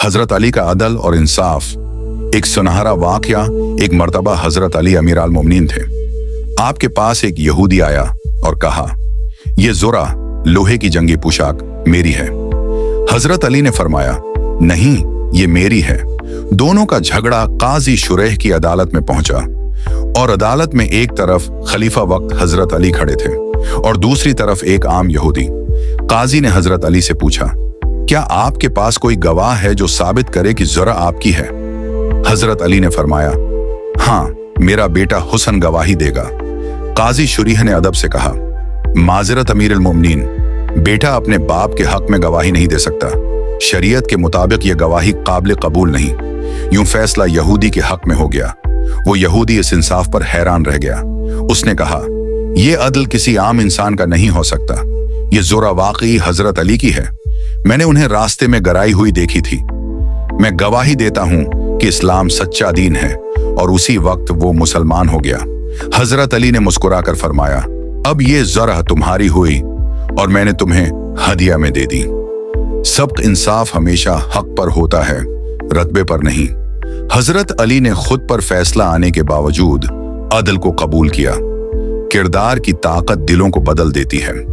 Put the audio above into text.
हजरत अली का अदल और इंसाफ। एक सुनहरा वाकया। एक मर्तबा हजरत अली अमीर अल मोमिनीन थे। आपके पास एक यहूदी आया और कहा, यह ज़ुरा लोहे की जंगी पोशाक मेरी है। हजरत अली ने फरमाया, नहीं, ये मेरी है। दोनों का झगड़ा काजी शुरैह की अदालत में पहुंचा और अदालत में एक तरफ खलीफा वक्त हजरत अली खड़े थे और दूसरी तरफ एक आम यहूदी। काजी ने हजरत अली से पूछा, क्या आपके पास कोई गवाह है जो साबित करे कि ज़ुरा आपकी है? हजरत अली ने फरमाया, हाँ, मेरा बेटा हुसन गवाही देगा। काजी शुरीह ने अदब से कहा, माजरत अमीर अल मोमिनीन, बेटा अपने बाप के हक में गवाही नहीं दे सकता। शरीयत के मुताबिक यह गवाही काबिल कबूल नहीं। यूं फैसला यहूदी के हक में हो गया। वो यहूदी इस इंसाफ पर हैरान रह गया। उसने कहा, यह अदल किसी आम इंसान का नहीं हो सकता। ये ज़ुरा वाकई हजरत अली की है। मैंने उन्हें रास्ते में गराई हुई देखी थी। मैं गवाही देता हूं कि इस्लाम सच्चा दीन है। और उसी वक्त वो मुसलमान हो गया। हजरत अली ने मुस्कुराकर फरमाया, अब ये ज़ुरा तुम्हारी हुई और मैंने तुम्हें हदिया में दे दी। सबक इंसाफ हमेशा हक पर होता है, रतबे पर नहीं। हजरत अली ने खुद पर फैसला आने के बावजूद अदल को कबूल किया। किरदार की ताकत दिलों को बदल देती है।